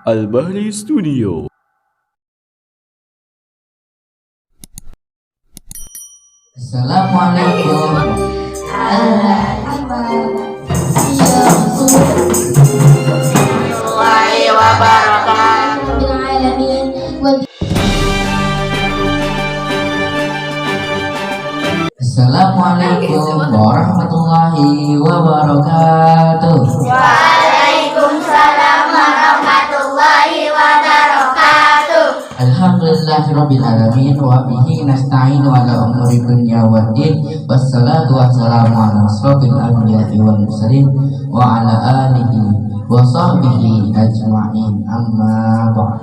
Al-Bahri Studio. Assalamualaikum. warahmatullahi wabarakatuh. Assalamualaikum warahmatullahi wabarakatuh. Waalaikumsalam warahmatullahi wabarakatuh. Alhamdulillahirabbil alamin wa bihi nasta'inu ala umuri dunya waddin. Wassalatu wassalamu ala asrofil anbiya'i wal mursalin wa ala alihi wa sahbihi ajma'in. Amma ba'd.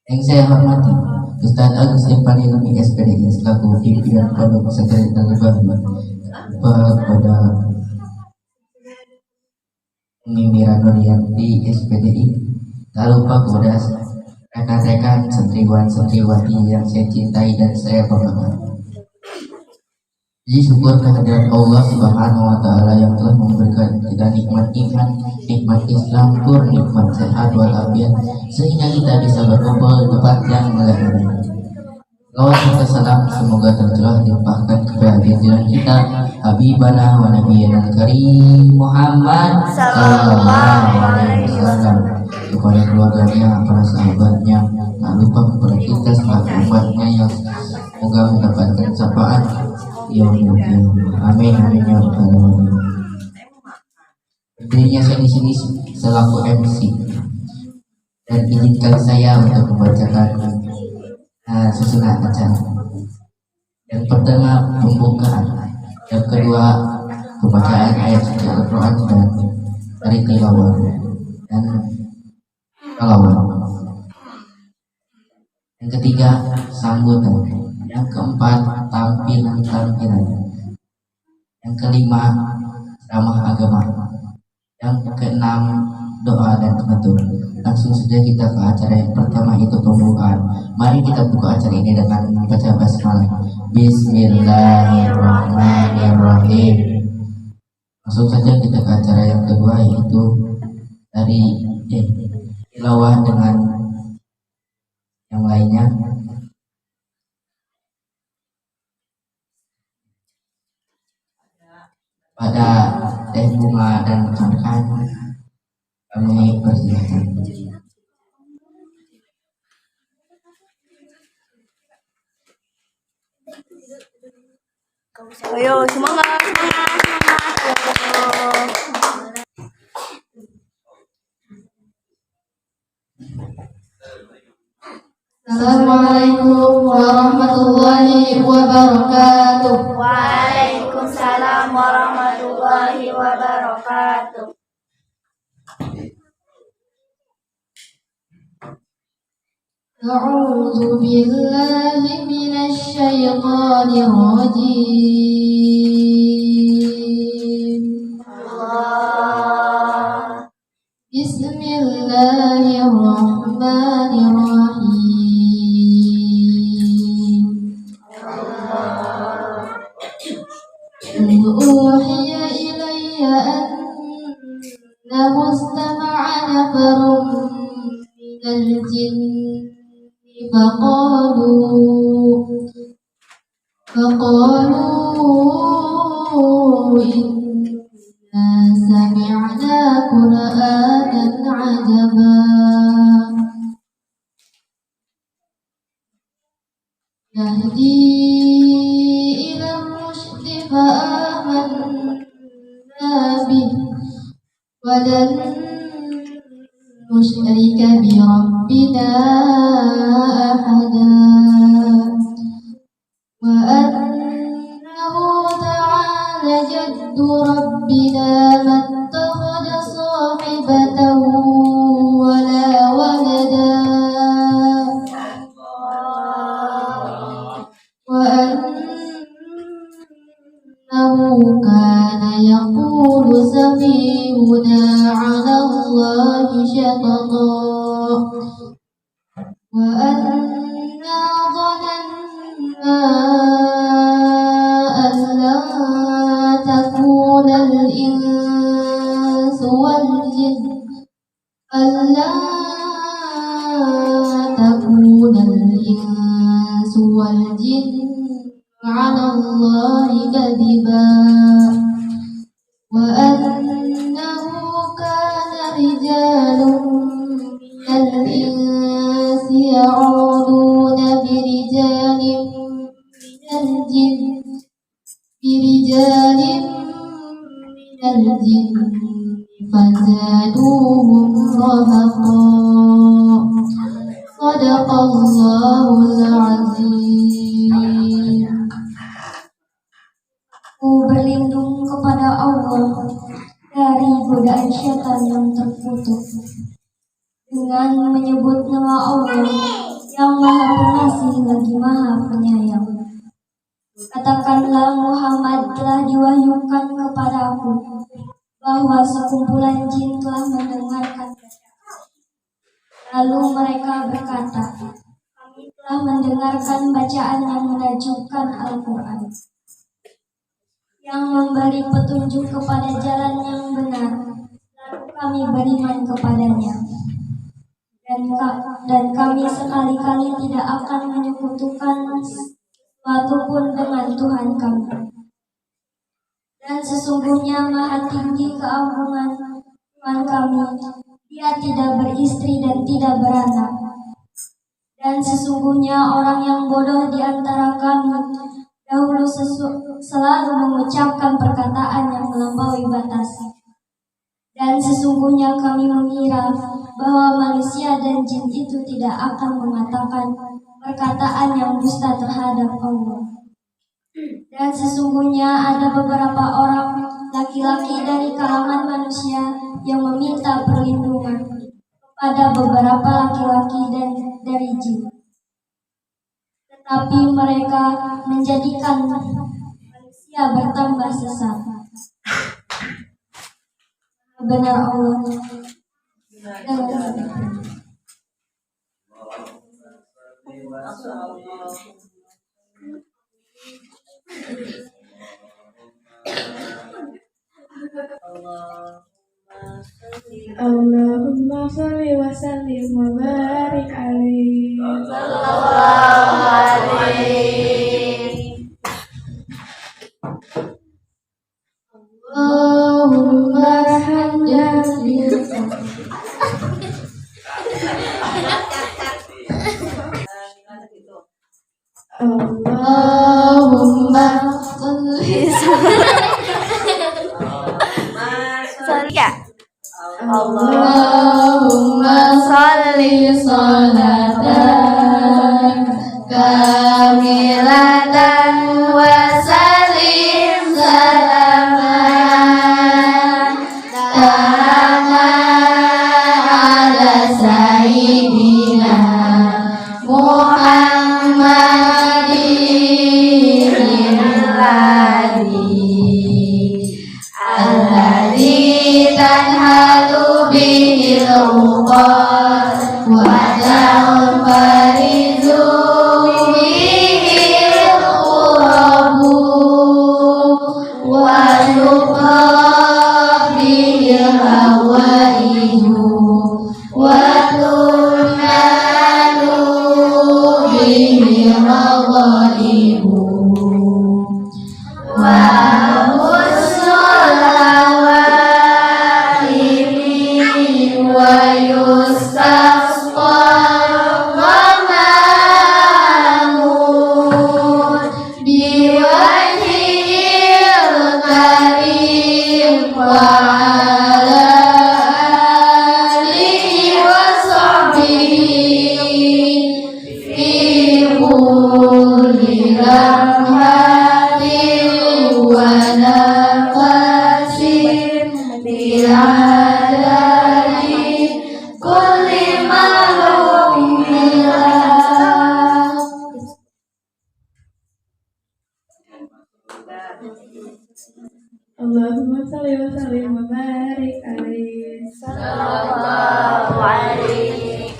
Yang saya hormati Ustaz Agus Irfan Ilmi SPDI selaku pimpinan Pondok Pesantren Al-Bahri, kepada Mimira Nurianti SPDI, tak lupa kepada rekan-rekan santriwan-santriwati yang saya cintai dan saya banggakan. Puji syukur kehadirat Allah Subhanahu wa Ta'ala yang telah memberikan kita nikmat iman, nikmat Islam, nikmat sehat walafiat, sehingga kita bisa berkumpul di tempat yang mulia ini. Salawat serta salam semoga tercurah dilimpahkan kepada junjungan kita Habibana wa Nabiyana Karim Muhammad sallallahu alaihi wasallam, kepada keluarganya, para sahabatnya, tak lupa kepada kita selaku umatnya yang semoga mendapatkan syafaat yaumil qiyamah. Amin amin ya rabbal alamin. Berdirinya saya di sini selaku MC, dan izinkan saya untuk membacakan susunan acara. Yang pertama pembukaan, yang kedua pembacaan ayat suci Al-Quran dan dari tilawah dan salawat. Yang ketiga sambutan. Yang keempat tampilan. Yang kelima ceramah agama. Yang keenam doa dan penutup. Langsung saja kita ke acara yang pertama, itu pembukaan. Mari kita buka acara ini dengan membaca basmalah. Bismillahirrahmanirrahim. Langsung saja kita ke acara yang kedua, yaitu dari tilawah dengan yang lainnya. Pada teh bunga dan rekan-rekan kami persilakan. Ayo semangat. Assalamualaikum warahmatullahi wabarakatuh. Waalaikumsalam warahmatullahi wabarakatuh. A'udzu billahi minasy syaithanir rajim. Bismillahirrahmanirrahim. Uhiya ilayya annahu istama'a nafarun minal jinni فقالوا إنا سمعنا قرآنا عجبا يهدي إلى الرشد فآمنا به ولن نشرك بربنا أحدا وأنه تعالى جد ربنا ما اتخذ صاحبة ولا ولدا وأنه كان يقول سفيهنا على الله شططا وأنا ظننا أن لن تكون الإنس والجن ألا تكون الإنس والجن على الله كذبا وأنه كان رجال من الإنس يعوذون برجال من الجن فزادوهم رهقا صدق الله العظيم. Aku berlindung kepada Allah dari godaan syaitan yang terkutuk dengan menyebut nama Allah yang Maha Pengasih lagi Maha Penyayang. Katakanlah Muhammad telah diwahyukan kepadaku bahwa sekumpulan jin telah mendengarkan. Lalu mereka berkata, kami telah mendengarkan bacaan yang menakjubkan Al-Quran, yang memberi petunjuk kepada jalan yang benar, lalu kami beriman kepadanya. Dan kami sekali-kali tidak akan menyekutukan sesuatu pun dengan Tuhan kami. Dan sesungguhnya Maha Tinggi keagungan Tuhan kami, Dia tidak beristri dan tidak beranak. Dan sesungguhnya orang yang bodoh di antara kami dahulu selalu mengucapkan perkataan yang melampaui batas. Dan sesungguhnya kami mengira bahwa manusia dan jin itu tidak akan mengatakan perkataan yang dusta terhadap Allah. Dan sesungguhnya ada beberapa orang laki-laki dari kalangan manusia yang meminta perlindungan kepada beberapa laki-laki dan dari jin. Tetapi mereka menjadikan manusia bertambah sesat. Benar Allah. Allahumma sholli wa sallim wa barik alaihi. Sallallahu alaihi. Allahumma hamdani Allahumma sholli Ya. Allahumma sholli sholatan kamilatan wa sallim salaman ala sayyidina Muhammadin alladzi tanhalu bihil uqad wa tanfarizu bihil qurabu wa yuqab bihil hawaiyu wa tunanu bihil ghaibu wa Allahumma sholli wa sallim wa barik alaihi. Sallallahu alaihi.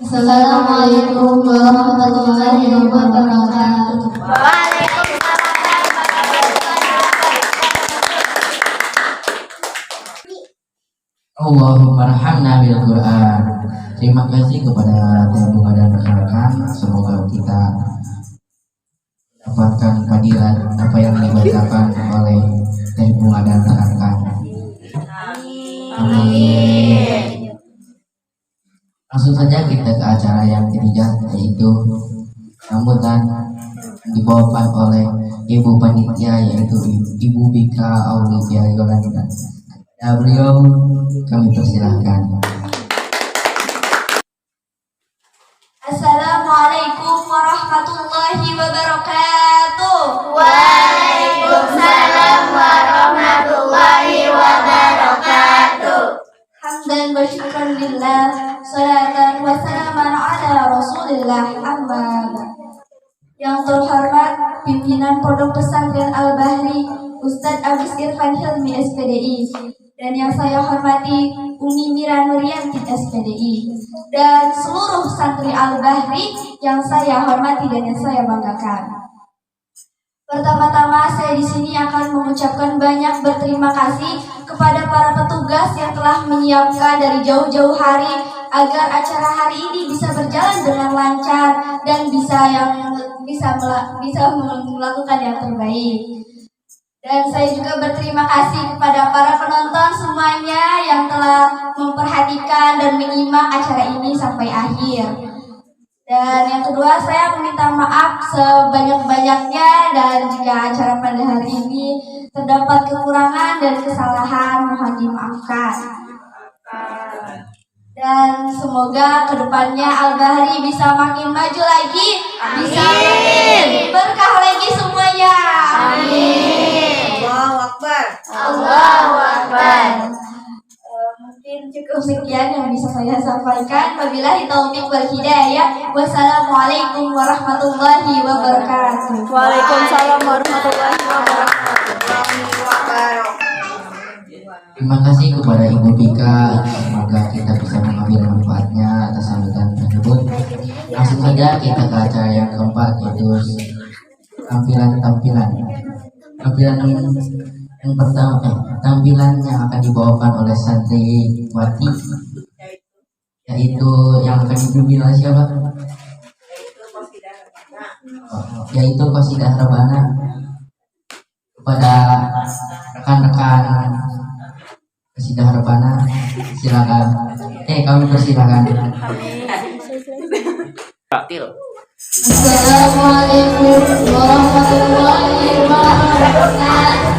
Assalamualaikum warahmatullahi wabarakatuh. Waalaikumsalam warahmatullahi wabarakatuh. Allahumma rahamna bil Quran. Terima kasih kepada Teh Bunga dan rekan-rekan. Semoga kita dapatkan fadilah apa yang dibacakan oleh Teh Bunga dan rekan-rekan. Amin. Langsung saja kita ke acara yang ketiga, yaitu sambutan yang dibawakan oleh Ibu Panitia, yaitu Ibu Bika Aulia Yolanda. Beliau kami persilahkan. Assalamualaikum warahmatullahi wabarakatuh. Waalaikumsalam warahmatullahi wabarakatuh. Hamdan wa syukran lillah, salatan wa salaman ala rasulillah, amma ba'd. Yang terhormat pimpinan Pondok Pesantren Al-Bahri, Ustadz Abis Irfan Hilmi SPDI, dan yang saya hormati Umi Mira Nurianti SPDI, dan seluruh santri Al-Bahri yang saya hormati dan yang saya banggakan. Pertama-tama saya di sini akan mengucapkan banyak berterima kasih kepada para petugas yang telah menyiapkan dari jauh-jauh hari agar acara hari ini bisa berjalan dengan lancar dan bisa melakukan yang terbaik. Dan saya juga berterima kasih kepada para penonton semuanya yang telah memperhatikan dan menyimak acara ini sampai akhir. Dan yang kedua, saya meminta maaf sebanyak-banyaknya, dan jika acara pada hari ini terdapat kekurangan dan kesalahan, mohon dimaafkan. Dan semoga kedepannya Al-Bahri bisa makin maju lagi, bisa makin berkah lagi semuanya. Amin. Allahu Akbar. Allahu Akbar. Mungkin cukup sekian yang bisa saya sampaikan. Wabillahi taufiq wal hidayah. Wassalamualaikum warahmatullahi wabarakatuh. Waalaikumsalam warahmatullahi wabarakatuh. Terima kasih kepada Ibu Bika. Semoga kita bisa mengambil manfaatnya atas sambutan tersebut. Langsung saja kita ke acara yang keempat, yaitu tampilan yang pertama, tampilan yang akan dibawakan oleh santriwati, yaitu yang akan dibimbing oleh siapa? Yaitu Qasidah Rebana. Kepada rekan-rekan Qasidah Rebana, silakan. Kami persilakan. Assalamualaikum warahmatullahi wabarakatuh.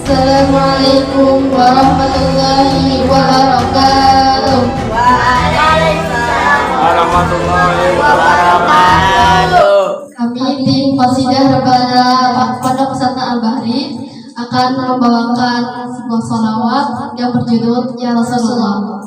Assalamualaikum warahmatullahi wabarakatuh. Waalaikumsalam warahmatullahi wabarakatuh. Kami tim Qasidah Rebana Pondok Pesantren Al-Bahri akan membawakan sebuah sholawat yang berjudul Ya Rasulullah. Ya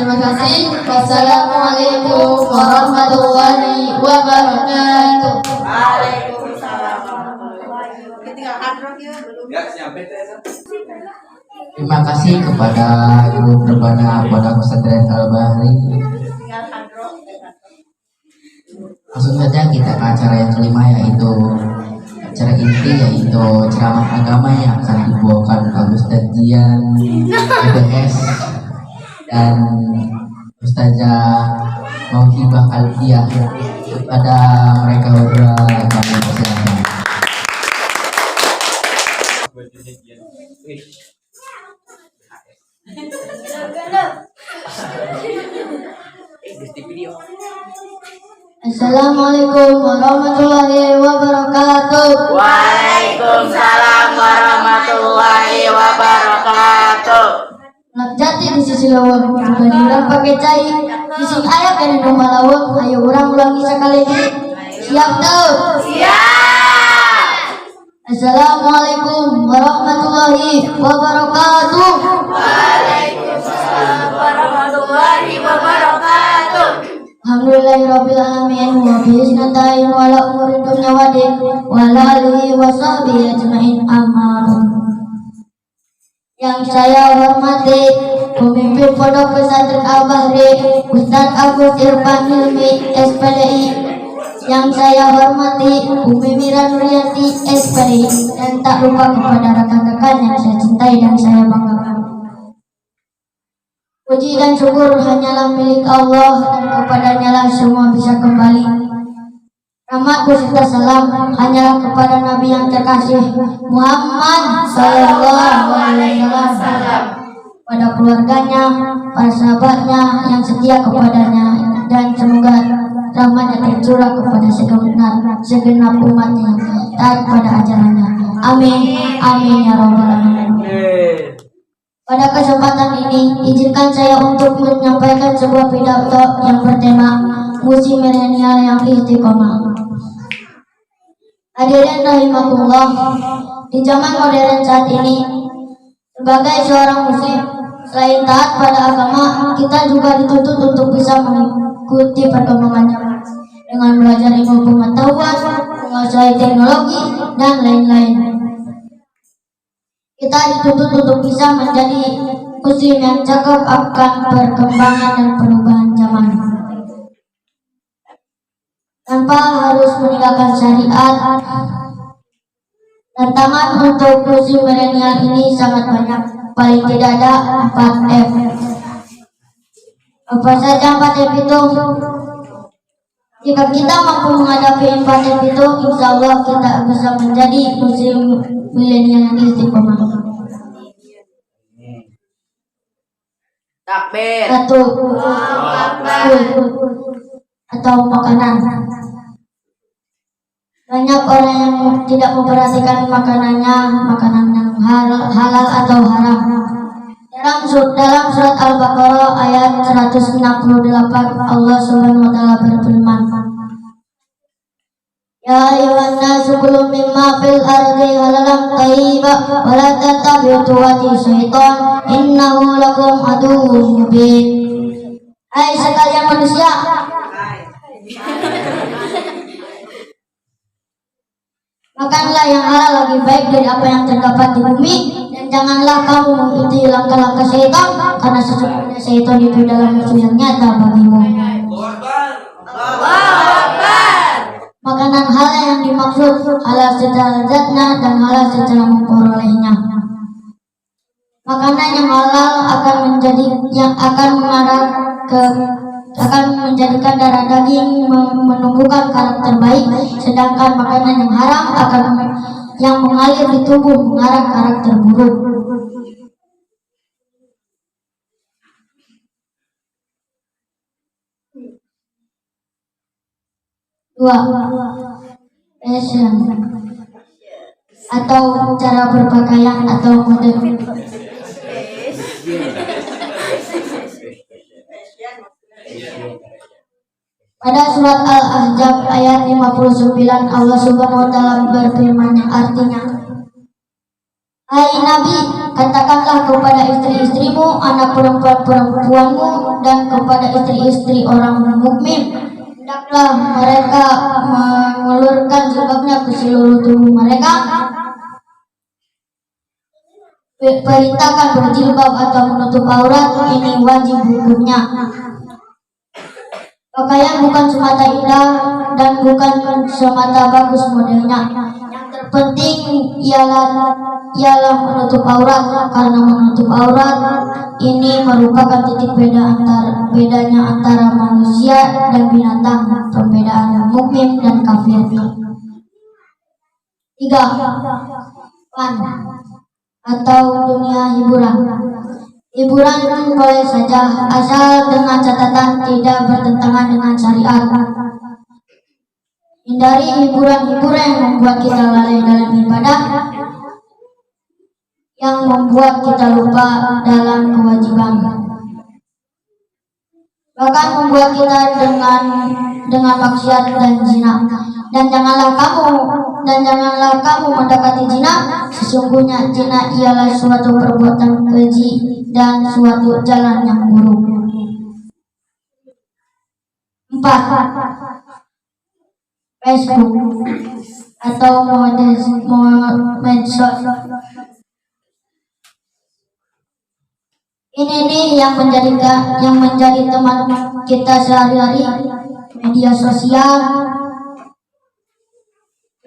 Terima kasih. Wassalamualaikum warahmatullahi wabarakatuh. Terima kasih kepada Ibu Perbana Pondok Pesantren Al-Bahri. Langsung saja kita ke acara yang kelima, yaitu acara inti, yaitu ceramah agama yang akan dibawakan oleh Ustaz Jian EBS dan Ustazah Mauhibah Alfiah. Kepada mereka berdua kami persilakan. Assalamualaikum warahmatullahi wabarakatuh. Waalaikumsalam warahmatullahi wabarakatuh. Nak jati di sisi lawang, bukan orang pakai cai. Di sini ayat dan nama lawang, ayo orang ulangi sekali lagi. Siap tuh? Siap. Assalamualaikum warahmatullahi wabarakatuh. Waalaikumsalam warahmatullahi wabarakatuh. Alhamdulillahirabbil alamin wa bihi nasta'in wa la umuri dunya wa din wa la alihi wa sahbihi ajmain amin. Yang saya hormati pemimpin Pondok Pesantren Al-Bahri Ustaz Agus Irfan Hilmi SPDI. Yang saya hormati Umi Mira Nurianti SPDI, dan tak lupa kepada rekan-rekan yang saya cintai dan saya banggakan. Puji dan syukur hanyalah milik Allah, dan kepadanya lah semua bisa kembali. Rahmat beserta salam hanyalah kepada Nabi yang terkasih Muhammad Sallallahu Alaihi Wasallam, pada keluarganya, para sahabatnya yang setia kepadanya, dan semoga rahmatnya tercurah kepada segenap umatnya taat pada ajarannya. Amin, amin ya rabbal alamin. Pada kesempatan ini, izinkan saya untuk menyampaikan sebuah pidato yang bertema musim milenial yang istiqomah. Hadirin rahimakumullah, di zaman modern saat ini, sebagai seorang muslim, selain taat pada agama, kita juga dituntut untuk bisa mengikuti perkembangan zaman dengan belajar ilmu pengetahuan, menguasai teknologi, dan lain-lain. Kita dituntut untuk bisa menjadi muslim yang cakap akan perkembangan dan perubahan zaman, tanpa harus meninggalkan syariat. Tantangan untuk muslim milenial ini sangat banyak, paling tidak ada 4F. Apa saja 4F itu? Jika kita mampu menghadapi 4F itu, insya Allah kita bisa menjadi muslim milenial yang istiqomah. Takbir. Satu, atau makanan. Banyak orang yang tidak memperhatikan makanannya, makanan yang halal atau haram. Dalam surat Al-Baqarah ayat 168, Allah Subhanahu wa taala berfirman, Ya ayyuhan nasu kulu mimma fil ardi halalan thayyiban wa la tattabi'u khutuwati syaitan innahu lakum aduwwun mubin. Hai sekalian manusia, makanlah yang halal lebih baik dari apa yang terdapat di bumi, dan janganlah kamu mengikuti langkah-langkah syaitan, karena sesungguhnya syaitan itu dalam musuh yang nyata bagimu. Makanan halal yang dimaksud halal secara zatnya dan halal secara memperolehnya. Makanan yang halal akan menjadikan darah daging menumbuhkan karakter baik, sedangkan makanan yang haram yang mengalir di tubuh mengarah karakter buruk. Dua, fashion atau cara berpakaian atau mode. Pada surat Al-Ahzab ayat 59, Allah Subhanahu wa taala berfirman yang artinya, Hai Nabi, katakanlah kepada istri-istrimu, anak perempuan-perempuanmu, dan kepada istri-istri orang mukmin, hendaklah mereka mengulurkan jilbabnya ke seluruh tubuh mereka. Perintahkan berjilbab atau menutup aurat ini wajib hukumnya. Pakaian bukan semata indah dan bukan semata bagus modelnya. Yang terpenting ialah menutup aurat, karena menutup aurat ini merupakan titik bedanya antara manusia dan binatang, perbedaan mukmin dan kafir. 3. Fun atau dunia hiburan. Hiburan boleh saja asal dengan catatan tidak bertentangan dengan syariat. Hindari hiburan-hiburan yang membuat kita lalai dalam ibadah, yang membuat kita lupa dalam kewajiban, bahkan membuat kita dengan maksiat dan zina. Dan janganlah kamu mendekati zina. Sesungguhnya zina ialah suatu perbuatan keji dan suatu jalan yang buruk. 4. Facebook atau medsos. Ini nih yang menjadi teman kita sehari-hari.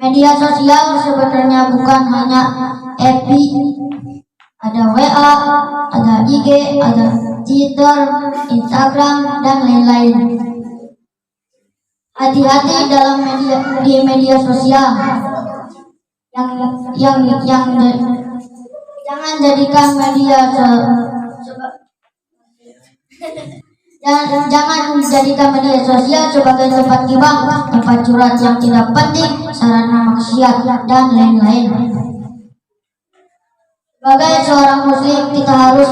Media sosial sebenarnya bukan hanya FB, ada WA, ada IG, ada Twitter, Instagram, dan lain-lain. Hati-hati dalam media sosial. Jangan jadikan media sosial sebagai tempat gibah, tempat curhat yang tidak penting, sarana maksiat, dan lain-lain. Sebagai seorang muslim, kita harus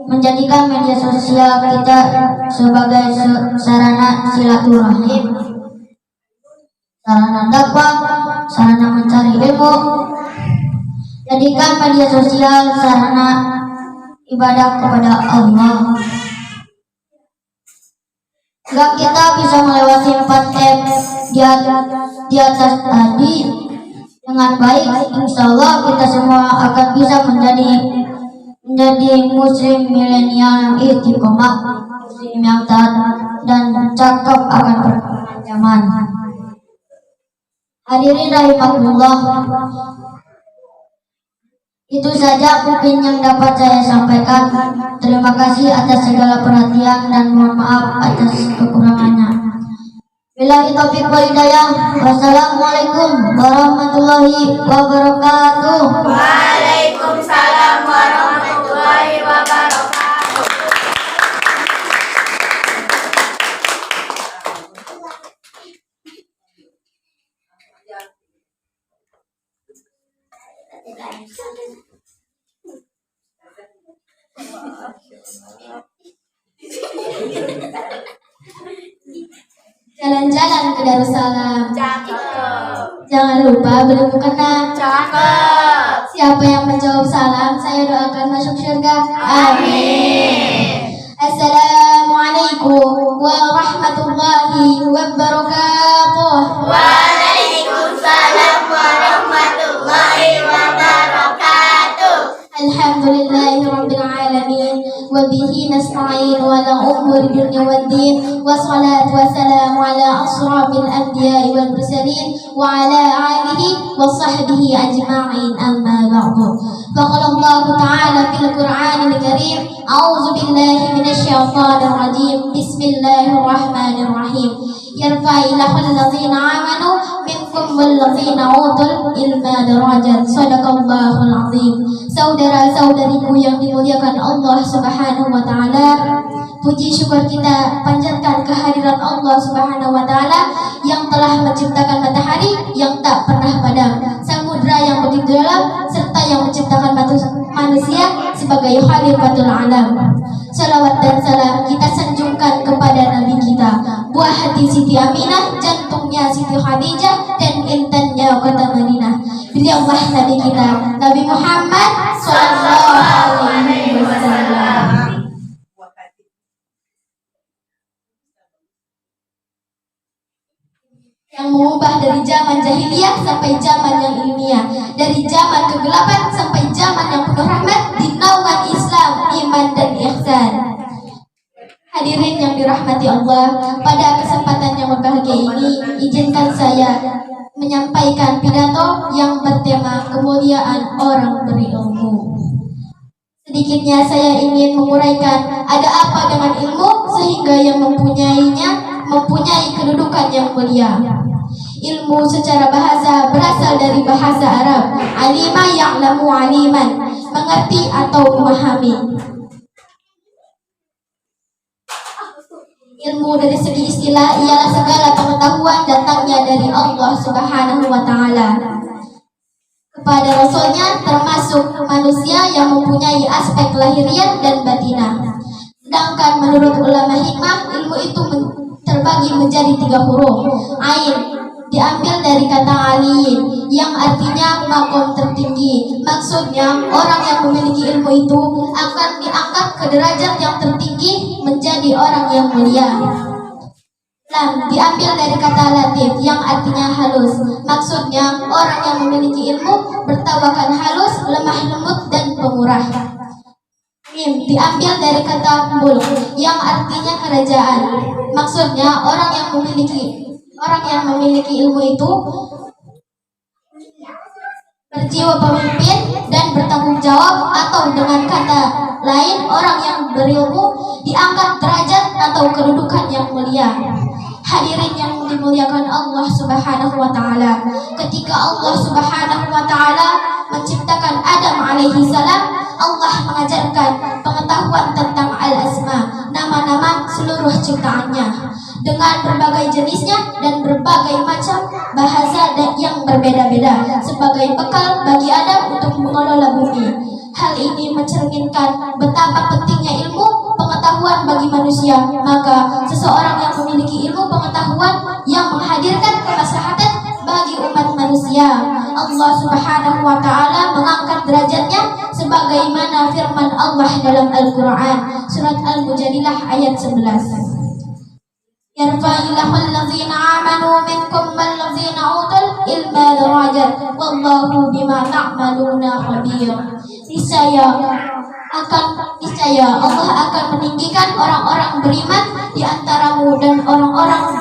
menjadikan media sosial kita sebagai sarana silaturahim, sarana dakwah, sarana mencari ilmu. Jadikan media sosial sarana ibadah kepada Allah. Jika kita bisa melewati 4 di atas tadi dengan baik, insya Allah kita semua akan bisa menjadi muslim milenial yang istiqomah, muslim yang taat dan cakep akan perkembangan zaman. Hadirin rahimakumullah, itu saja mungkin yang dapat saya sampaikan. Terima kasih atas segala perhatian dan mohon maaf atas kekurangannya. Billahi taufiq wal hidayah. Wassalamualaikum warahmatullahi wabarakatuh. Waalaikumsalam warahmatullahi wabarakatuh. Jalan-jalan ke Darussalam. Cakep. Jangan lupa beli mukena. Cakep. Siapa yang menjawab salam, saya doakan masuk surga. Amin. Assalamualaikum warahmatullahi wabarakatuh. Waalaikumsalam warahmatullahi wabarakatuh. Alhamdulillahi rabbil alamin wa bihi nasta'in wa la umuri dunya waddin wa salatu wa salamu ala asrafil anbiya'i wal mursalin wa ala alihi wa sahbihi ajma'in, amma ba'du. Faqala Allah ta'ala fil Qur'anil Karim, a'udzu billahi minasy syaithanir rajim, bismillahirrahmanirrahim. Yarfa'illahu alladhina amanu minkum walladzina utul ilma darajat. Shadaqallahul azim. Saudara-saudariku yang dimuliakan Allah Subhanahu wa taala, puji syukur kita panjatkan kehadirat Allah Subhanahu wa taala yang telah menciptakan matahari yang tak pernah padam, samudra yang begitu dalam, serta yang menciptakan manusia sebagai khalifatul alam. Salawat dan salam kita sanjungkan kepada Nabi kita, buah hati Siti Aminah, jantungnya Siti Khadijah, dan intannya kota Madinah. Beliaulah Nabi kita, Nabi Muhammad sallallahu alaihi wasallam. mengubah dari zaman jahiliyah sampai zaman yang ilmiah, dari zaman kegelapan sampai zaman yang penuh rahmat di naungan Islam, iman dan ihsan. Hadirin yang dirahmati Allah, pada kesempatan yang berbahagia ini, izinkan saya menyampaikan pidato yang bertema kemuliaan orang berilmu. Sedikitnya saya ingin menguraikan ada apa dengan ilmu sehingga yang mempunyainya mempunyai kedudukan yang mulia. Ilmu secara bahasa berasal dari bahasa Arab, alima ya'lamu aliman, mengerti atau memahami. Ilmu dari segi istilah ialah segala pengetahuan datangnya dari Allah Subhanahu wa Ta'ala kepada Rasulnya, termasuk manusia yang mempunyai aspek lahiriah dan batinah. Sedangkan menurut ulama hikmah, ilmu itu terbagi menjadi 3 huruf. Ain diambil dari kata aliin yang artinya makom tertinggi. Maksudnya orang yang memiliki ilmu itu akan diangkat ke derajat yang tertinggi menjadi orang yang mulia. Lam diambil dari kata latif yang artinya halus. Maksudnya orang yang memiliki ilmu bertawakan halus, lemah lembut dan pemurah. Mim diambil dari kata mulk yang artinya kerajaan. Maksudnya orang yang memiliki ilmu itu berjiwa pemimpin dan bertanggung jawab, atau dengan kata lain orang yang berilmu diangkat derajat atau kedudukan yang mulia. Hadirin yang dimuliakan Allah Subhanahu wa Ta'ala, ketika Allah Subhanahu wa Ta'ala menciptakan Adam alaihi salam, Allah mengajarkan pengetahuan tentang al-asma, nama-nama seluruh ciptaannya, dengan berbagai jenisnya dan berbagai macam bahasa yang berbeda-beda sebagai bekal bagi Adam untuk mengelola bumi. Hal ini mencerminkan betapa pentingnya ilmu pengetahuan bagi manusia. Maka seseorang yang memiliki ilmu pengetahuan yang menghadirkan kemaslahatan bagi umat manusia, Allah Subhanahu wa Ta'ala mengangkat derajatnya sebagaimana firman Allah dalam Al-Quran surat Al-Mujadilah ayat 11. Yarfa'illahul ladzina amanu minkum wal ladzina utul ilma darajat wallahu bima ta'maluna khabir. Niscaya Allah akan meninggikan orang-orang beriman di antaramu dan orang-orang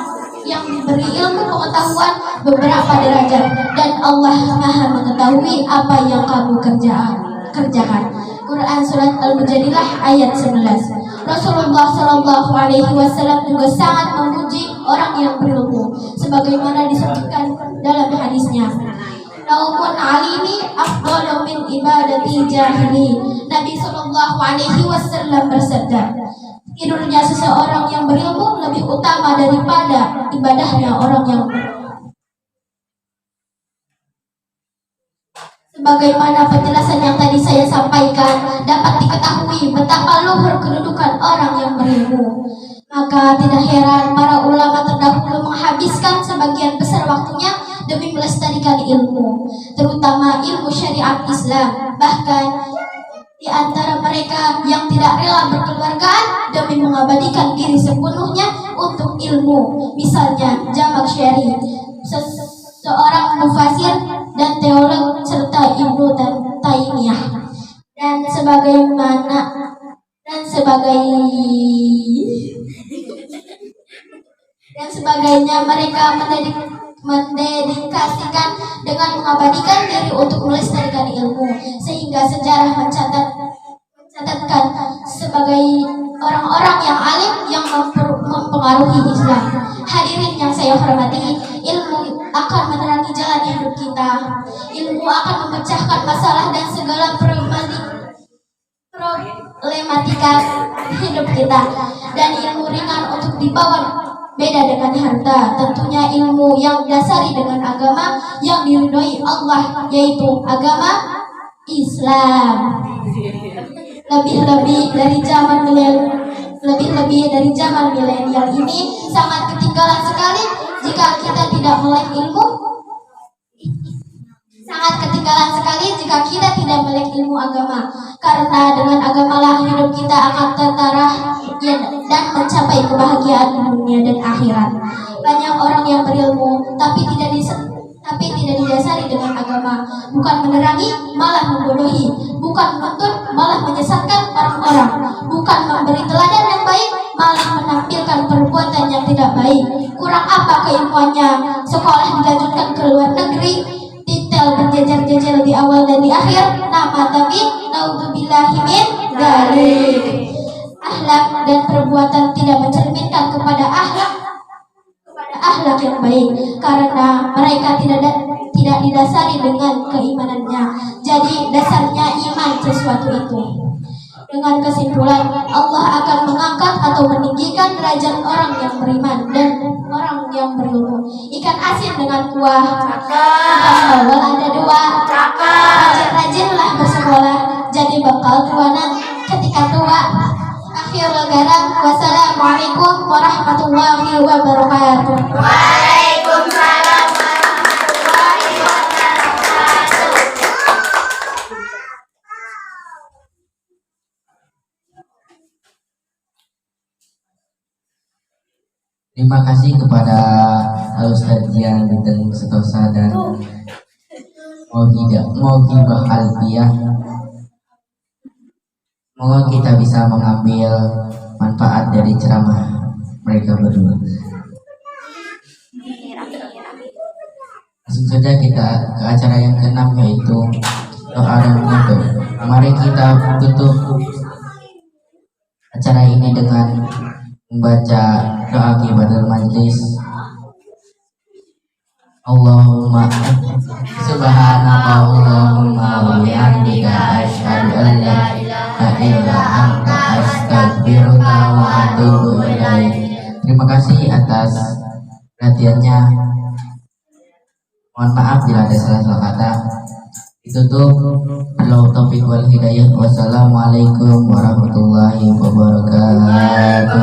yang diberi ilmu pengetahuan beberapa derajat, dan Allah Maha mengetahui apa yang kamu kerjakan. Quran surat Al-Mujadilah ayat 11. Rasulullah Shallallahu Alaihi Wasallam juga sangat memuji orang yang berilmu, sebagaimana disebutkan dalam hadisnya. Naumun alimi afdalu min ibadati jahili. Nabi Shallallahu Alaihi Wasallam bersabda, tidurnya seseorang yang berilmu lebih utama daripada ibadahnya orang yang. Sebagaimana penjelasan yang tadi saya sampaikan, dapat diketahui betapa luhur kedudukan orang yang berilmu. Maka tidak heran para ulama terdahulu menghabiskan sebagian besar waktunya demi melestarikan ilmu, terutama ilmu syariat Islam. Bahkan di antara mereka yang tidak rela berkeluargaan demi mengabadikan diri sepenuhnya untuk ilmu. Misalnya Jamak Syari, seorang mufasir dan teolog, serta Ibnu Taimiyah, dan sebagainya. Mereka mendedikasikan dengan mengabadikan diri untuk melestarikan ilmu, sehingga sejarah mencatatkan sebagai orang-orang yang alim yang mempengaruhi Islam. Hadirin yang saya hormati, ilmu akan menerangi jalan hidup kita. Ilmu akan memecahkan masalah dan segala problematika hidup kita, dan ilmu ringan untuk dibawa. Beda dengan harta, tentunya ilmu yang dasari dengan agama yang diridhoi Allah, yaitu agama Islam. Lebih-lebih dari zaman milenial ini sangat ketinggalan sekali jika kita tidak melek ilmu. Sangat ketinggalan sekali jika kita tidak melek ilmu agama, karena dengan agamalah hidup kita akan terarah dan mencapai kebahagiaan di dunia dan akhirat. Banyak orang yang berilmu tapi tidak didasari dengan agama, bukan menerangi malah membodohi, bukan menuntut malah menyesatkan orang-orang, bukan memberi teladan yang baik malah menampilkan perbuatan yang tidak baik. Kurang apa keilmuannya? Sekolah dilanjutkan ke luar negeri, titel berjejer-jejer di awal dan di akhir, nama tapi naudzubillahi min dzalik. Akhlak dan perbuatan tidak mencerminkan kepada akhlak yang baik karena mereka tidak didasari dengan keimanannya. Jadi dasarnya iman sesuatu itu. Dengan kesimpulan, Allah akan mengangkat atau meninggikan derajat orang yang beriman dan orang yang berilmu. Ikan asin dengan kuah, ikan bawal ada dua. Rajin-rajinlah bersekolah, jadi bakal tuanan ketika tua. Akhirul kalam, wassalamualaikum warahmatullahi wabarakatuh. Waalaikumsalam warahmatullahi wabarakatuh. Terima kasih kepada Ustaz yang ditengah setosa dan mau hibah alfiah. Semoga kita bisa mengambil manfaat dari ceramah mereka berdua. Langsung saja kita ke acara yang ke-6, yaitu doa dan penutup. Mari kita tutup acara ini dengan membaca doa qiyamatul majlis. Allahumma subhanallahumma wa bihamdika asyhadu an la ilaha illa anta astaghfiruka wa atubu ilaik. Terima kasih atas perhatiannya. Mohon maaf bila ada salah kata. Ditutup. Billahi taufiq wal hidayah. Wassalamualaikum warahmatullahi wabarakatuh.